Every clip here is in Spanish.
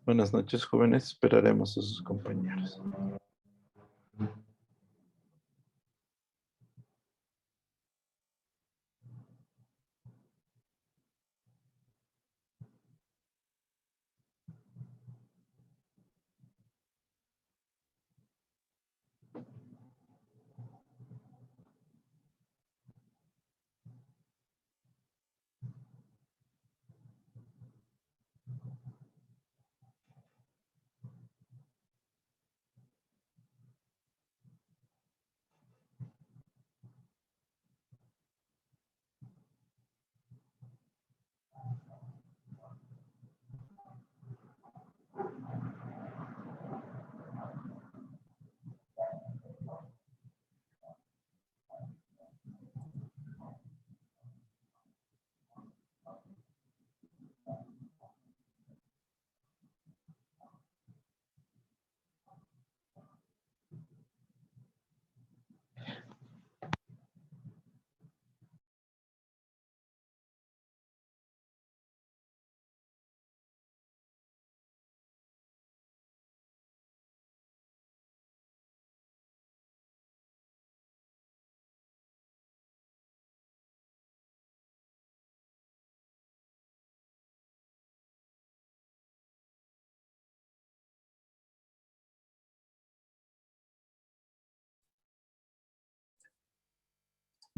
Buenas noches, jóvenes. Esperaremos a sus compañeros.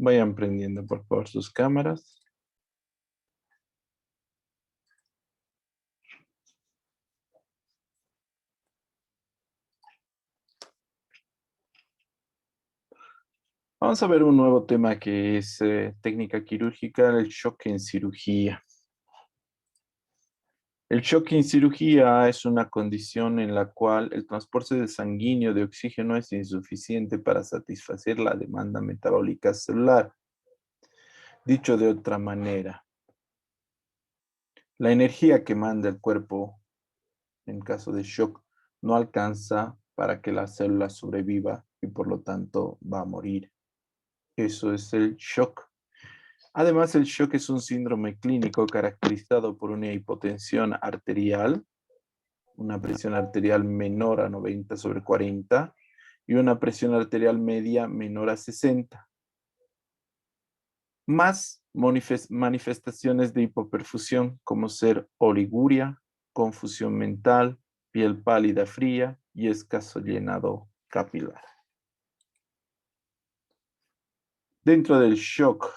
Vayan prendiendo, por favor, sus cámaras. Vamos a ver un nuevo tema que es técnica quirúrgica, el shock en cirugía. El shock en cirugía es una condición en la cual el transporte sanguíneo de oxígeno es insuficiente para satisfacer la demanda metabólica celular. Dicho de otra manera, la energía que manda el cuerpo en caso de shock no alcanza para que la célula sobreviva y por lo tanto va a morir. Eso es el shock. Además, el shock es un síndrome clínico caracterizado por una hipotensión arterial, una presión arterial menor a 90/40 y una presión arterial media menor a 60, más manifestaciones de hipoperfusión como ser oliguria, confusión mental, piel pálida fría y escaso llenado capilar. Dentro del shock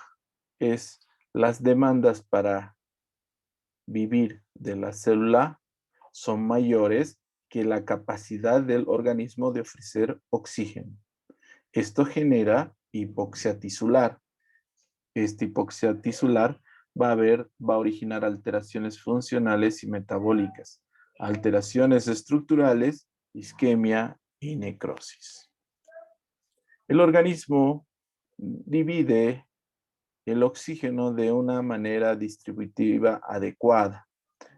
es las demandas para vivir de la célula son mayores que la capacidad del organismo de ofrecer oxígeno. Esto genera hipoxia tisular. Esta hipoxia tisular va a originar alteraciones funcionales y metabólicas, alteraciones estructurales, isquemia y necrosis. El organismo divide el oxígeno de una manera distributiva adecuada,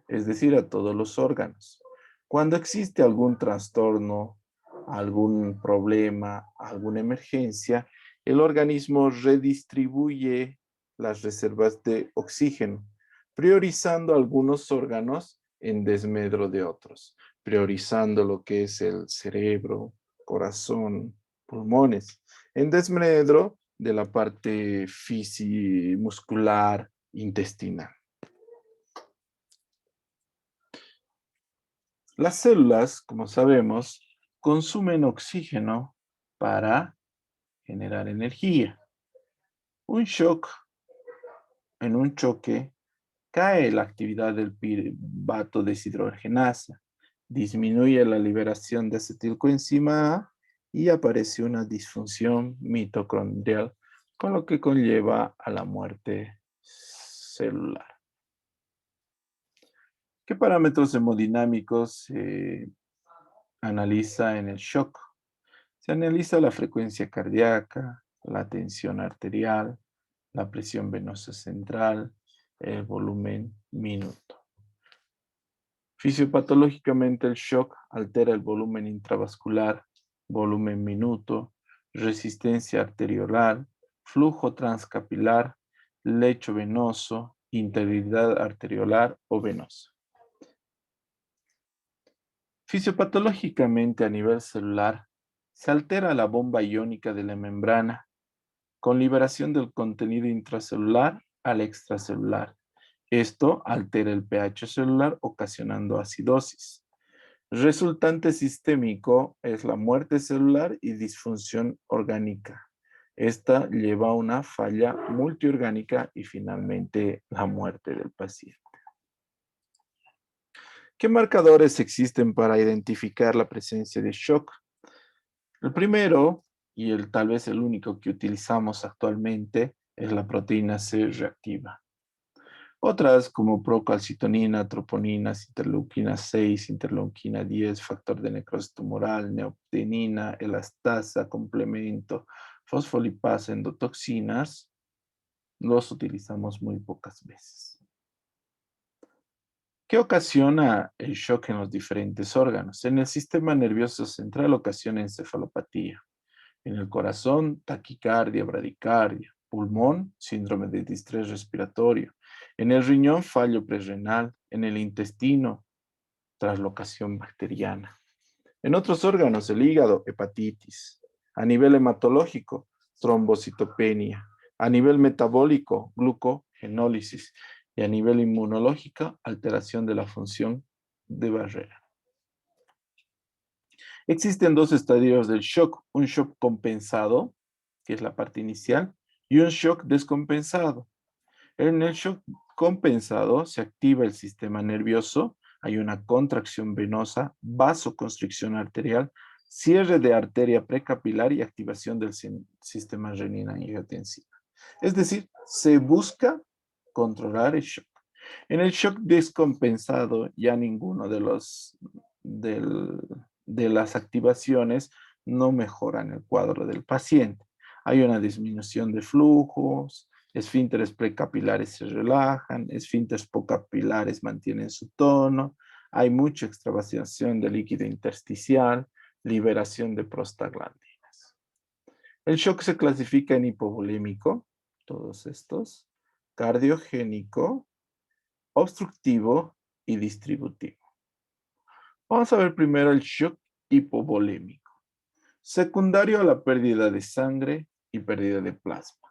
es decir, a todos los órganos. Cuando existe algún trastorno, algún problema, alguna emergencia, el organismo redistribuye las reservas de oxígeno, priorizando algunos órganos en desmedro de otros, priorizando lo que es el cerebro, corazón, pulmones, en desmedro de la parte muscular, intestinal. Las células, como sabemos, consumen oxígeno para generar energía. En un choque, cae la actividad del piruvato deshidrogenasa, disminuye la liberación de acetilcoenzima A y aparece una disfunción mitocondrial, con lo que conlleva a la muerte celular. ¿Qué parámetros hemodinámicos se analiza en el shock? Se analiza la frecuencia cardíaca, la tensión arterial, la presión venosa central, el volumen minuto. Fisiopatológicamente el shock altera el volumen intravascular, volumen minuto, resistencia arteriolar, flujo transcapilar, lecho venoso, integridad arteriolar o venosa. Fisiopatológicamente a nivel celular, se altera la bomba iónica de la membrana con liberación del contenido intracelular al extracelular. Esto altera el pH celular ocasionando acidosis. Resultante sistémico es la muerte celular y disfunción orgánica. Esta lleva a una falla multiorgánica y finalmente la muerte del paciente. ¿Qué marcadores existen para identificar la presencia de shock? El primero, y el tal vez el único que utilizamos actualmente, es la proteína C reactiva. Otras como procalcitonina, troponinas, interleuquina 6, interleuquina 10, factor de necrosis tumoral, neoptenina, elastasa, complemento, fosfolipasa, endotoxinas, los utilizamos muy pocas veces. ¿Qué ocasiona el shock en los diferentes órganos? En el sistema nervioso central ocasiona encefalopatía. En el corazón, taquicardia, bradicardia. Pulmón, síndrome de distrés respiratorio. En el riñón, fallo prerrenal. En el intestino, traslocación bacteriana. En otros órganos, el hígado, hepatitis. A nivel hematológico, trombocitopenia. A nivel metabólico, glucogenólisis. Y a nivel inmunológico, alteración de la función de barrera. Existen dos estadios del shock, un shock compensado, que es la parte inicial, y un shock descompensado. En el shock compensado se activa el sistema nervioso, hay una contracción venosa, vasoconstricción arterial, cierre de arteria precapilar y activación del sistema renina-angiotensina. Es decir, se busca controlar el shock. En el shock descompensado, ya ninguno de las activaciones no mejoran el cuadro del paciente. Hay una disminución de flujos, esfínteres precapilares se relajan, esfínteres pocapilares mantienen su tono, hay mucha extravasación de líquido intersticial, liberación de prostaglandinas. El shock se clasifica en hipovolémico, todos estos, cardiogénico, obstructivo y distributivo. Vamos a ver primero el shock hipovolémico, secundario a la pérdida de sangre y pérdida de plasma.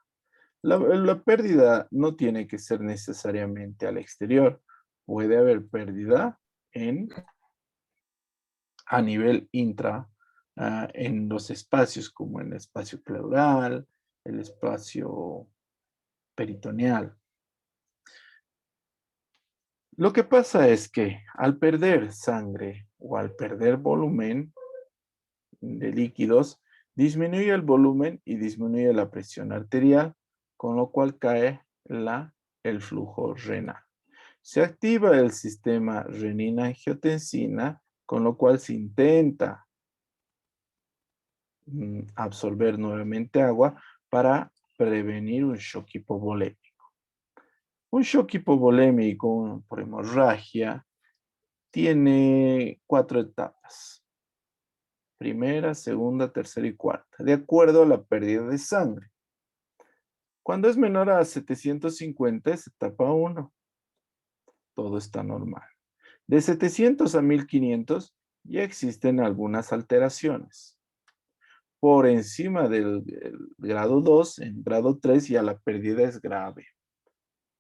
La pérdida no tiene que ser necesariamente al exterior, puede haber pérdida a nivel en los espacios como el espacio pleural, el espacio peritoneal. Lo que pasa es que al perder sangre o al perder volumen de líquidos, disminuye el volumen y disminuye la presión arterial, con lo cual cae el flujo renal. Se activa el sistema renina-angiotensina, con lo cual se intenta absorber nuevamente agua para prevenir un shock hipovolémico. Un shock hipovolémico por hemorragia tiene 4 etapas. Primera, segunda, tercera y cuarta, de acuerdo a la pérdida de sangre. Cuando es menor a 750 es etapa 1. Todo está normal. De 700 a 1500 ya existen algunas alteraciones. Por encima del grado 2, en grado 3 ya la pérdida es grave.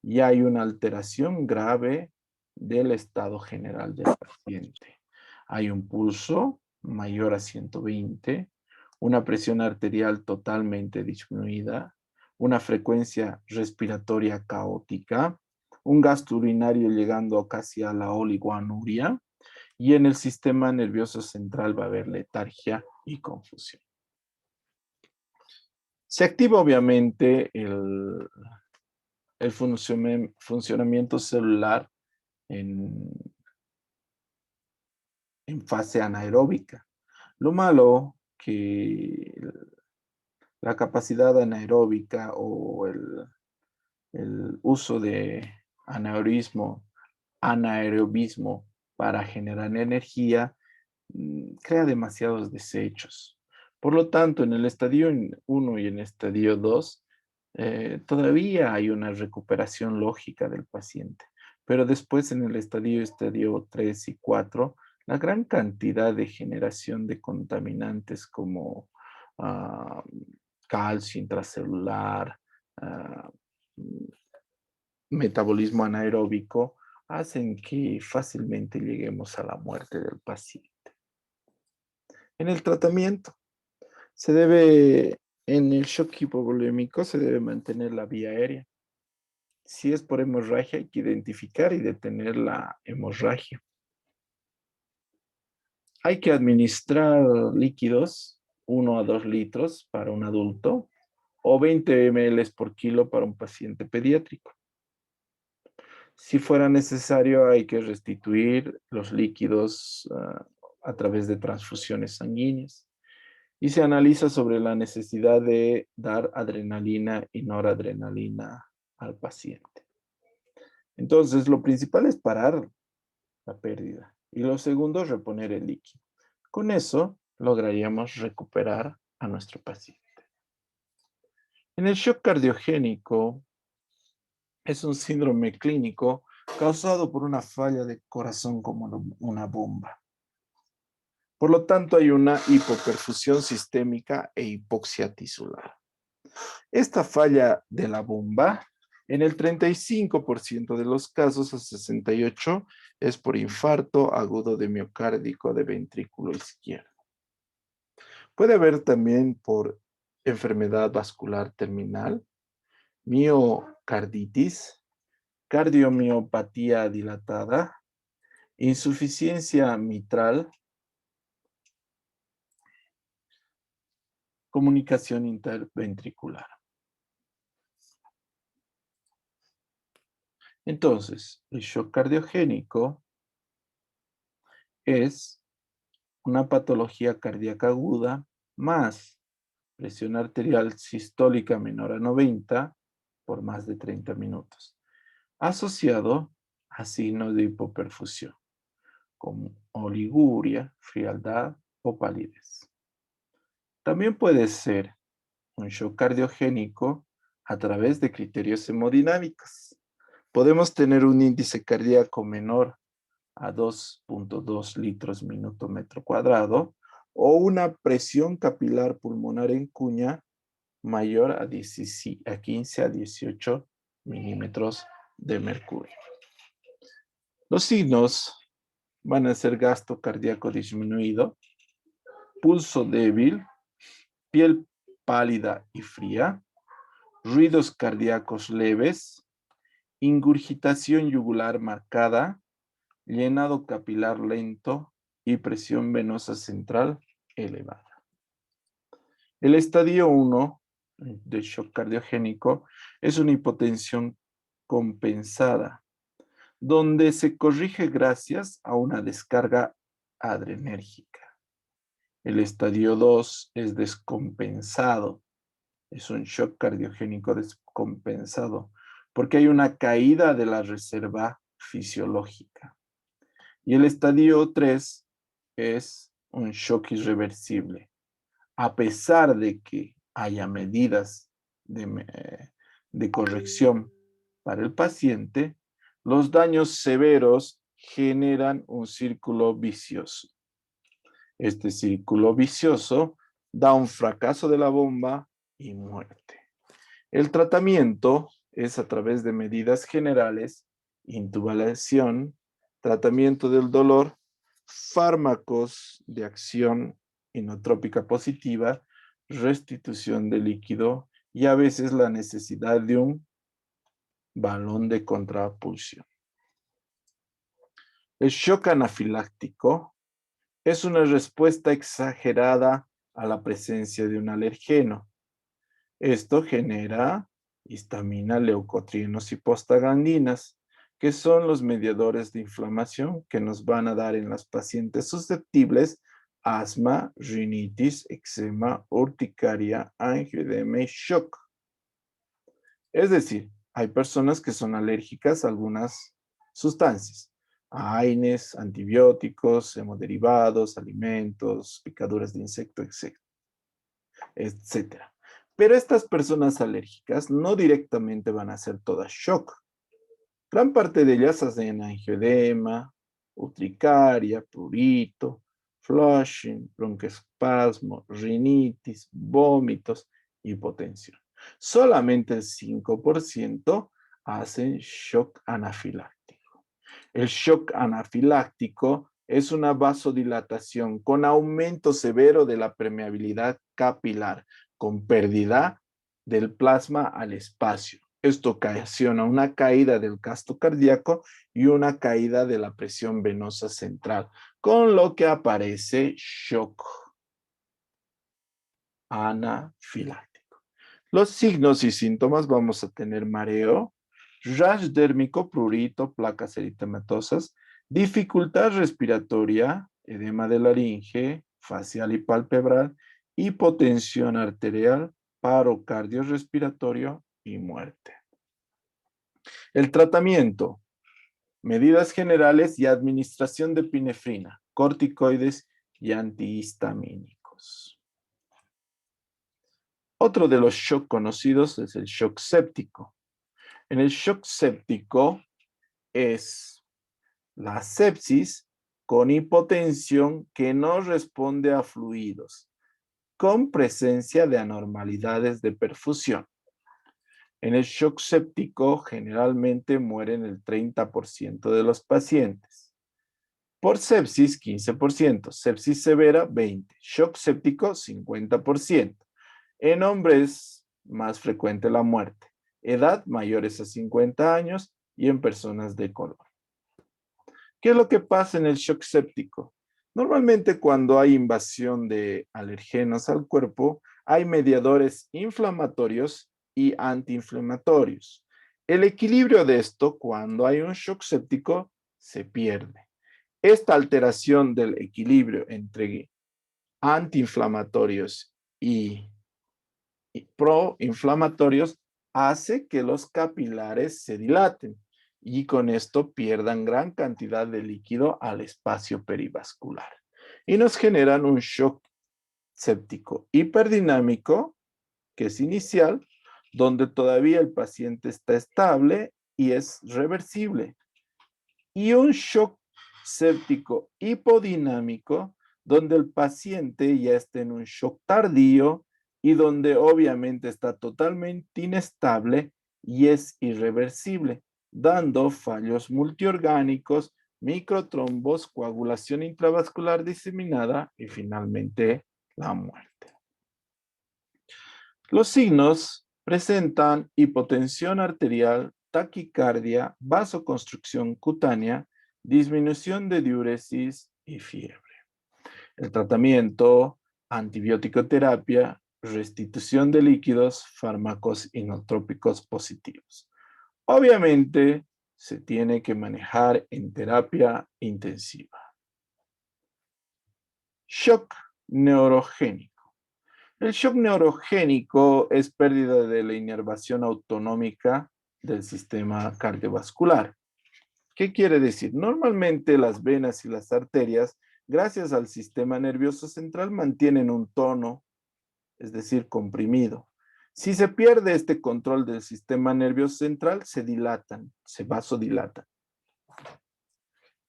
Ya hay una alteración grave del estado general del paciente. Hay un pulso mayor a 120, una presión arterial totalmente disminuida, una frecuencia respiratoria caótica, un gasto urinario llegando casi a la oligoanuria, y en el sistema nervioso central va a haber letargia y confusión. Se activa obviamente el funcionamiento celular en fase anaeróbica. Lo malo que la capacidad anaeróbica o el uso de anaerobismo para generar energía crea demasiados desechos. Por lo tanto, en el estadio 1 y en el estadio 2, todavía hay una recuperación lógica del paciente, pero después en el estadio 3 y 4, La gran cantidad de generación de contaminantes como ah, calcio intracelular, ah, metabolismo anaeróbico, hacen que fácilmente lleguemos a la muerte del paciente. En el tratamiento, se debe, en el shock hipovolémico, se debe mantener la vía aérea. Si es por hemorragia, hay que identificar y detener la hemorragia. Hay que administrar líquidos, 1 a 2 litros para un adulto o 20 ml por kilo para un paciente pediátrico. Si fuera necesario, hay que restituir los líquidos a través de transfusiones sanguíneas. Y se analiza sobre la necesidad de dar adrenalina y noradrenalina al paciente. Entonces, lo principal es parar la pérdida y lo segundo, reponer el líquido. Con eso, lograríamos recuperar a nuestro paciente. En el shock cardiogénico, es un síndrome clínico causado por una falla de corazón como una bomba. Por lo tanto, hay una hipoperfusión sistémica e hipoxia tisular. Esta falla de la bomba, en el 35% de los casos, a 68%, es por infarto agudo de miocárdico de ventrículo izquierdo. Puede haber también por enfermedad vascular terminal, miocarditis, cardiomiopatía dilatada, insuficiencia mitral, comunicación interventricular. Entonces, el shock cardiogénico es una patología cardíaca aguda más presión arterial sistólica menor a 90 por más de 30 minutos, asociado a signos de hipoperfusión, como oliguria, frialdad o palidez. También puede ser un shock cardiogénico a través de criterios hemodinámicos. Podemos tener un índice cardíaco menor a 2.2 litros minuto metro cuadrado o una presión capilar pulmonar en cuña mayor a 15 a 18 milímetros de mercurio. Los signos van a ser gasto cardíaco disminuido, pulso débil, piel pálida y fría, ruidos cardíacos leves, ingurgitación yugular marcada, llenado capilar lento y presión venosa central elevada. El estadio 1 de shock cardiogénico es una hipotensión compensada, donde se corrige gracias a una descarga adrenérgica. El estadio 2 es descompensado, es un shock cardiogénico descompensado, porque hay una caída de la reserva fisiológica. Y el estadio 3 es un shock irreversible. A pesar de que haya medidas de corrección para el paciente, los daños severos generan un círculo vicioso. Este círculo vicioso da un fracaso de la bomba y muerte. El tratamiento es a través de medidas generales, intubación, tratamiento del dolor, fármacos de acción inotrópica positiva, restitución de líquido y a veces la necesidad de un balón de contrapulsión. El shock anafiláctico es una respuesta exagerada a la presencia de un alergeno. Esto genera histamina, leucotrienos y prostaglandinas, que son los mediadores de inflamación que nos van a dar en las pacientes susceptibles asma, rinitis, eczema, urticaria, angioedema y shock. Es decir, hay personas que son alérgicas a algunas sustancias, a AINES, antibióticos, hemoderivados, alimentos, picaduras de insecto, etc. Pero estas personas alérgicas no directamente van a ser todas shock. Gran parte de ellas hacen angioedema, urticaria, prurito, flushing, broncoespasmo, rinitis, vómitos, hipotensión. Solamente el 5% hacen shock anafiláctico. El shock anafiláctico es una vasodilatación con aumento severo de la permeabilidad capilar, con pérdida del plasma al espacio. Esto ocasiona una caída del gasto cardíaco y una caída de la presión venosa central, con lo que aparece shock anafiláctico. Los signos y síntomas: vamos a tener mareo, rash dérmico, prurito, placas eritematosas, dificultad respiratoria, edema de laringe, facial y palpebral, hipotensión arterial, paro cardiorrespiratorio y muerte. El tratamiento: medidas generales y administración de epinefrina, corticoides y antihistamínicos. Otro de los shock conocidos es el shock séptico. En el shock séptico es la sepsis con hipotensión que no responde a fluidos, con presencia de anormalidades de perfusión. En el shock séptico generalmente mueren el 30% de los pacientes. Por sepsis, 15%, sepsis severa, 20%, shock séptico, 50%. En hombres, más frecuente la muerte. Edad, mayores a 50 años y en personas de color. ¿Qué es lo que pasa en el shock séptico? Normalmente cuando hay invasión de alergenos al cuerpo, hay mediadores inflamatorios y antiinflamatorios. El equilibrio de esto, cuando hay un shock séptico, se pierde. Esta alteración del equilibrio entre antiinflamatorios y proinflamatorios hace que los capilares se dilaten y con esto pierdan gran cantidad de líquido al espacio perivascular y nos generan un shock séptico hiperdinámico, que es inicial, donde todavía el paciente está estable y es reversible, y un shock séptico hipodinámico, donde el paciente ya está en un shock tardío y donde obviamente está totalmente inestable y es irreversible, dando fallos multiorgánicos, microtrombos, coagulación intravascular diseminada y finalmente la muerte. Los signos presentan hipotensión arterial, taquicardia, vasoconstricción cutánea, disminución de diuresis y fiebre. El tratamiento: antibiótico terapia, restitución de líquidos, fármacos inotrópicos positivos. Obviamente, se tiene que manejar en terapia intensiva. Shock neurogénico. El shock neurogénico es pérdida de la inervación autonómica del sistema cardiovascular. ¿Qué quiere decir? Normalmente las venas y las arterias, gracias al sistema nervioso central, mantienen un tono, es decir, comprimido. Si se pierde este control del sistema nervioso central, se dilatan, se vasodilatan.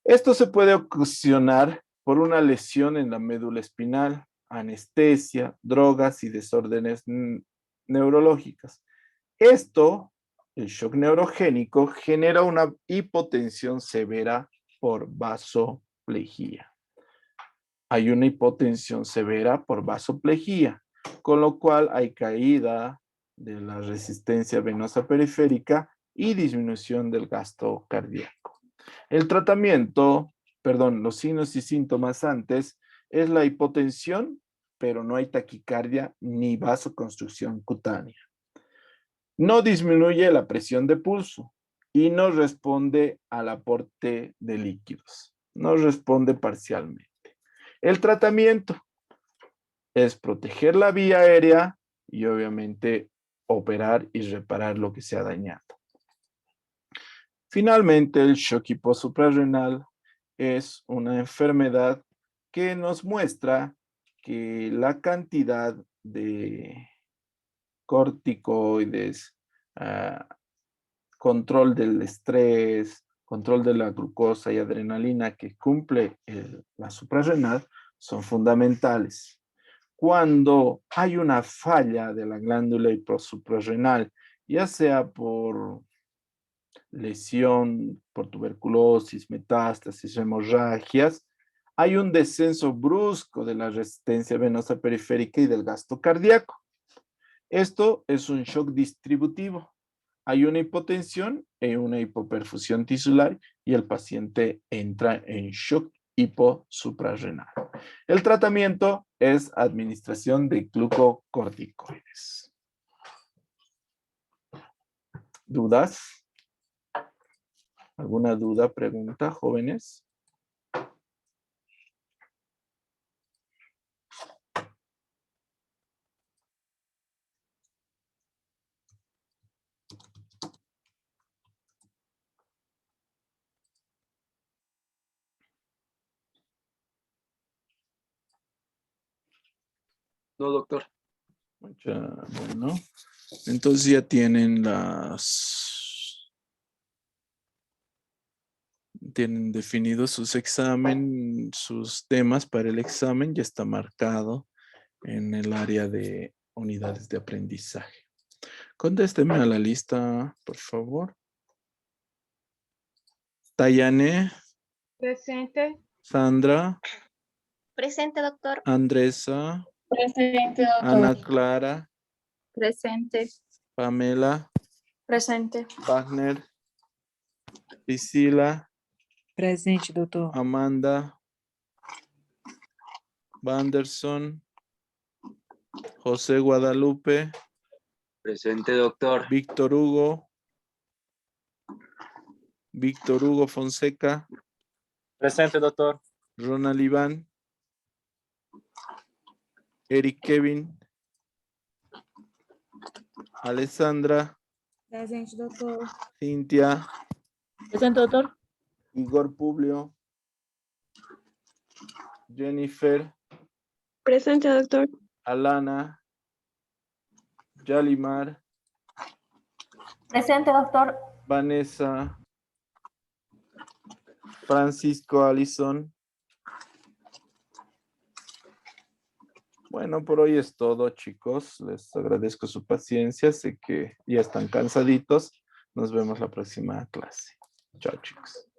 Esto se puede ocasionar por una lesión en la médula espinal, anestesia, drogas y desórdenes neurológicas. Esto, el shock neurogénico, genera una hipotensión severa por vasoplejía. Hay una hipotensión severa por vasoplejía, con lo cual hay caída de la resistencia venosa periférica y disminución del gasto cardíaco. El tratamiento, los signos y síntomas antes, es la hipotensión, pero no hay taquicardia ni vasoconstricción cutánea. No disminuye la presión de pulso y no responde al aporte de líquidos. No responde parcialmente. El tratamiento es proteger la vía aérea y obviamente operar y reparar lo que se ha dañado. Finalmente, el shock hiposuprarrenal es una enfermedad que nos muestra que la cantidad de corticoides, control del estrés, control de la glucosa y adrenalina que cumple la suprarrenal son fundamentales. Cuando hay una falla de la glándula suprarrenal, ya sea por lesión, por tuberculosis, metástasis, hemorragias, hay un descenso brusco de la resistencia venosa periférica y del gasto cardíaco. Esto es un shock distributivo. Hay una hipotensión y una hipoperfusión tisular y el paciente entra en shock hiposuprarrenal. El tratamiento es administración de glucocorticoides. ¿Dudas? ¿Alguna duda, pregunta, jóvenes? No, doctor. Bueno, entonces ya tienen tienen definidos sus sus temas para el examen, ya está marcado en el área de unidades de aprendizaje. Contésteme a la lista, por favor. Tayane, Presente. Sandra, Presente, doctor. Andresa, Presente, Ana Clara, Presente. Pamela, Presente. Wagner, Priscila, Presente, doutor. Amanda, Vanderson, José Guadalupe, Presente, doctor. Víctor Hugo Fonseca, Presente, doctor. Ronald Iván, Eric Kevin, Alessandra, Presente, doutor. Cintia, Presente, doctor. Igor Publio, Jennifer, Presente, doctor. Alana, Yalimar, Presente, doctor. Vanessa, Francisco Allison. Bueno, por hoy es todo, chicos. Les agradezco su paciencia. Sé que ya están cansaditos. Nos vemos la próxima clase. Chao, chicos.